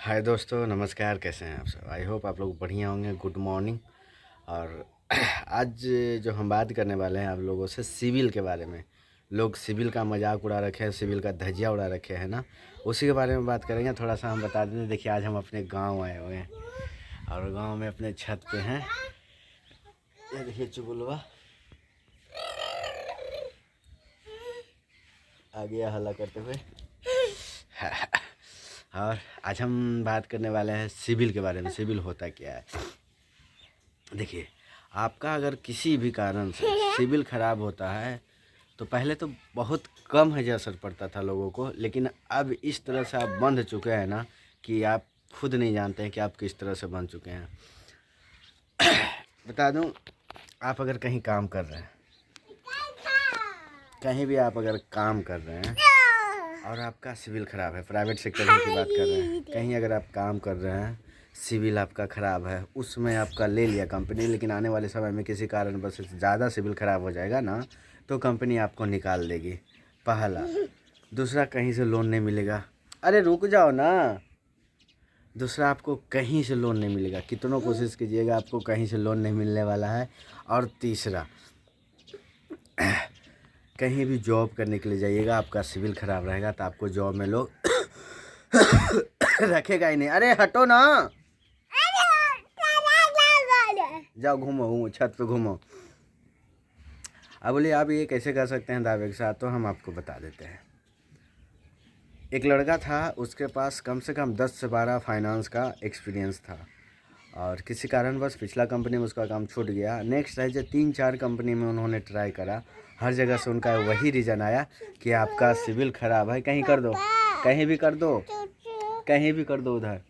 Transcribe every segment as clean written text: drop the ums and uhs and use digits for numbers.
हाय दोस्तों, नमस्कार। कैसे हैं आप सब? आई होप आप लोग बढ़िया होंगे। Good morning. और आज जो हम बात करने वाले हैं आप लोगों से सिविल के बारे में। लोग सिविल का मजाक उड़ा रखे हैं, सिविल का धज्जियाँ उड़ा रखे हैं ना, उसी के बारे में बात करेंगे। थोड़ा सा हम बता दें। देखिए, आज हम अपने गांव आए हुए हैं और गांव में अपने छत पे हैं। ये देखिए चुगुलवा आ गया हल्ला करते हुए। और आज हम बात करने वाले हैं सिविल के बारे में। सिविल होता क्या है? देखिए, आपका अगर किसी भी कारण से सिविल ख़राब होता है तो पहले तो बहुत कम है जो असर पड़ता था लोगों को, लेकिन अब इस तरह से आप बंध चुके हैं ना कि आप खुद नहीं जानते हैं कि आप किस तरह से बंध चुके हैं। बता दूं, आप अगर कहीं काम कर रहे हैं, कहीं भी आप अगर काम कर रहे हैं और आपका सिविल ख़राब है, प्राइवेट सेक्टर की बात कर रहे हैं, कहीं अगर आप काम कर रहे हैं, सिविल आपका ख़राब है, उसमें आपका ले लिया कंपनी, लेकिन आने वाले समय में किसी कारण बस ज़्यादा सिविल ख़राब हो जाएगा ना तो कंपनी आपको निकाल देगी। पहला। दूसरा, कहीं से लोन नहीं मिलेगा। अरे रुक जाओ ना। दूसरा, आपको कहीं से लोन नहीं मिलेगा। कितनों कोशिश कीजिएगा, आपको कहीं से लोन नहीं मिलने वाला है। और तीसरा, कहीं भी जॉब करने के लिए जाइएगा, आपका सिविल ख़राब रहेगा तो आपको जॉब में लोग रखेगा ही नहीं। अरे हटो ना, जाओ घूमो छत पे घूमो। अब बोलिए आप ये कैसे कर सकते हैं दावे के साथ? तो हम आपको बता देते हैं। एक लड़का था, उसके पास कम से कम 10 से 12 फाइनेंस का एक्सपीरियंस था और किसी कारणवश पिछला कंपनी में उसका काम छूट गया। नेक्स्ट है जो 3-4 कंपनी में उन्होंने ट्राई करा, हर जगह से उनका वही रीज़न आया कि आपका सिविल ख़राब है। कहीं कर दो, कहीं भी कर दो, कहीं भी कर दो उधर।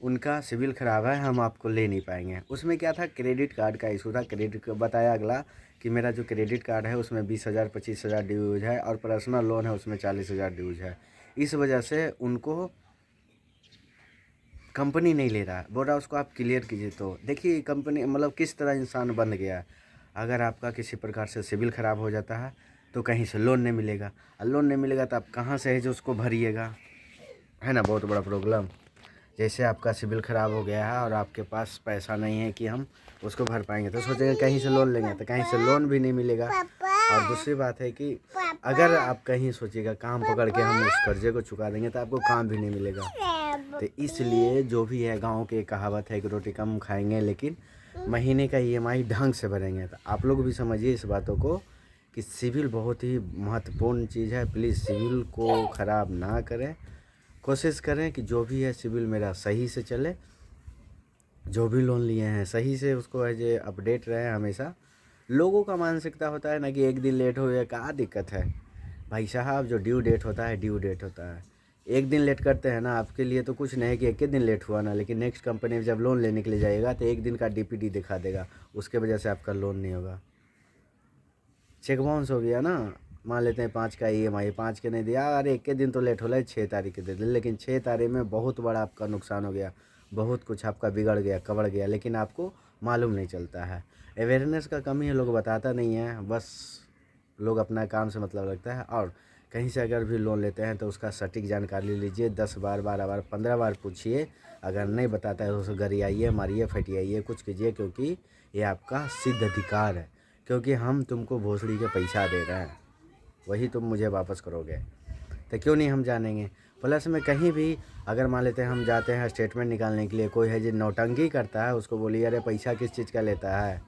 उनका सिविल ख़राब है, हम आपको ले नहीं पाएंगे। उसमें क्या था, क्रेडिट कार्ड का इशू था। क्रेडिट बताया अगला कि मेरा जो क्रेडिट कार्ड है उसमें 20,000 25,000 ड्यूज है और पर्सनल लोन है उसमें 40,000 ड्यूज है। इस वजह से उनको कंपनी नहीं ले रहा। बोल रहा उसको आप क्लियर कीजिए। तो देखिए कंपनी मतलब किस तरह इंसान बन गया। अगर आपका किसी प्रकार से सिविल ख़राब हो जाता है तो कहीं से लोन नहीं मिलेगा, और लोन नहीं मिलेगा तो आप कहाँ से है जो उसको भरिएगा, है ना। बहुत बड़ा प्रॉब्लम। जैसे आपका सिविल ख़राब हो गया है और आपके पास पैसा नहीं है कि हम उसको भर पाएंगे, तो सोचेंगे कहीं से लोन लेंगे, तो कहीं से लोन भी नहीं मिलेगा। और दूसरी बात है कि अगर आप कहीं सोचिएगा काम पकड़ के हम उस कर्जे को चुका देंगे तो आपको काम भी नहीं मिलेगा। तो इसलिए जो भी है, गांव की कहावत है कि रोटी कम खाएंगे लेकिन महीने का ईएमआई ढंग से भरेंगे। तो आप लोग भी समझिए इस बातों को कि सिविल बहुत ही महत्वपूर्ण चीज़ है। प्लीज़ सिविल को ख़राब ना करें। कोशिश करें कि जो भी है सिविल मेरा सही से चले, जो भी लोन लिए हैं सही से उसको एज ए अपडेट रहे हमेशा। लोगों का मानसिकता होता है ना कि एक दिन लेट हो गया, क्या दिक्कत है भाई साहब। जो ड्यू डेट होता है ड्यू डेट होता है। एक दिन लेट करते हैं ना, आपके लिए तो कुछ नहीं है कि एक ही दिन लेट हुआ ना, लेकिन नेक्स्ट कंपनी में जब लोन लेने के लिए जाएगा तो एक दिन का डीपीडी दिखा देगा, उसके वजह से आपका लोन नहीं होगा। चेक बाउंस हो गया ना, मान लेते हैं 5 का ईएमआई, 5 के नहीं दिया, अरे एक के दिन तो लेट हो रहा है, 6 तारीख के दे दे, लेकिन 6 तारीख में बहुत बड़ा आपका नुकसान हो गया, बहुत कुछ आपका बिगड़ गया, कबड़ गया, लेकिन आपको मालूम नहीं चलता है। अवेयरनेस का कमी है, लोग बताता नहीं है, बस लोग अपना काम से मतलब रखता है। और कहीं से अगर भी लोन लेते हैं तो उसका सटीक जानकारी ले लीजिए, 10 बार 12 बार 15 बार पूछिए। अगर नहीं बताता है तो उसे गरियाइए, मारिए, फटियाइए, कुछ कीजिए, क्योंकि ये आपका सिद्ध अधिकार है। क्योंकि हम तुमको भोसड़ी के पैसा दे रहे हैं, वही तुम मुझे वापस करोगे, तो क्यों नहीं हम जानेंगे। प्लस में कहीं भी अगर मान लेते हैं हम जाते हैं स्टेटमेंट निकालने के लिए, कोई है जो नौटंकी करता है, उसको बोलिए अरे पैसा किस चीज़ का लेता है,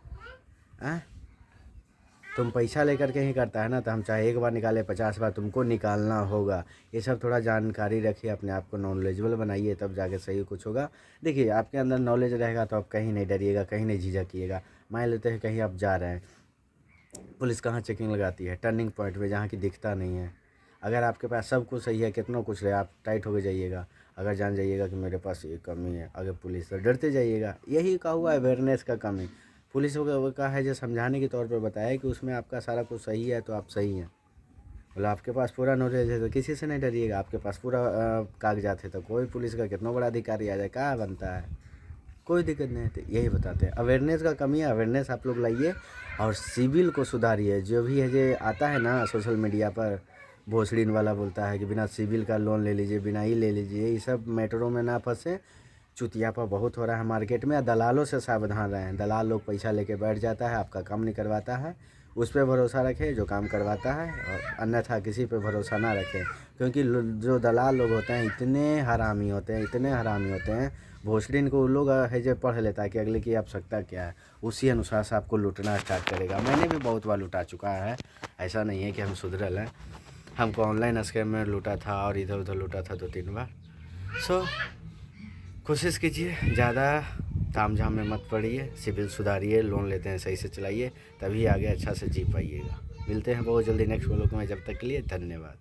तुम पैसा लेकर के ही करता है ना, तो हम चाहे एक बार निकाले 50 बार तुमको निकालना होगा। ये सब थोड़ा जानकारी रखिए, अपने आप को नॉलेजेबल बनाइए, तब जाके सही कुछ होगा। देखिए आपके अंदर नॉलेज रहेगा तो आप कहीं नहीं डरिएगा, कहीं नहीं झिझकिएगा। मान लेते हैं कहीं आप जा रहे हैं, पुलिस कहाँ चेकिंग लगाती है? टर्निंग पॉइंट पे, जहाँ की दिखता नहीं है। अगर आपके पास सब कुछ सही है, कितना कुछ रहे, आप टाइट होके जाइएगा। अगर जान जाइएगा कि मेरे पास ये कमी है, अगर पुलिस से डरते जाइएगा। यही का हुआ अवेयरनेस का कमी। पुलिस का है जो समझाने के तौर पर बताया कि उसमें आपका सारा कुछ सही है तो आप सही हैं। मतलब आपके पास पूरा नॉलेज है तो किसी से नहीं डरिएगा। आपके पास पूरा कागजात है तो कोई पुलिस का कितना बड़ा अधिकारी आ जाए, क्या बनता है, कोई दिक्कत नहीं है। तो यही बताते हैं, अवेयरनेस का कमी है, अवेयरनेस आप लोग लाइए और सिविल को सुधारिए। जो भी है जो आता है ना सोशल मीडिया पर, भोसड़ीन वाला बोलता है कि बिना सिविल का लोन ले लीजिए, बिना ही ले लीजिए। ये सब मैटरों में ना फंसे। चुतियापा बहुत हो रहा है मार्केट में। दलालों से सावधान रहें। दलाल लोग पैसा लेके बैठ जाता है, आपका काम नहीं करवाता है। उस पर भरोसा रखें जो काम करवाता है, और अन्यथा किसी पे भरोसा ना रखें, क्योंकि जो दलाल लोग होते हैं इतने हरामी होते हैं, इतने हरामी होते हैं। भोसड़ीन को लोग है जो पढ़ लेता है कि अगले की आवश्यकता क्या है, उसी अनुसार से आपको लूटना स्टार्ट करेगा। मैंने भी बहुत बार लूटा चुका है, ऐसा नहीं है कि हम सुधरल हैं। हमको ऑनलाइन स्कैम में लूटा था और इधर उधर लूटा था 2-3 बार। सो कोशिश कीजिए, ज़्यादा ताम झाम में मत पड़िए, सिविल सुधारिए, लोन लेते हैं सही से चलाइए, तभी आगे अच्छा से जी पाइएगा। मिलते हैं बहुत जल्दी नेक्स्ट व्लॉग में, जब तक के लिए धन्यवाद।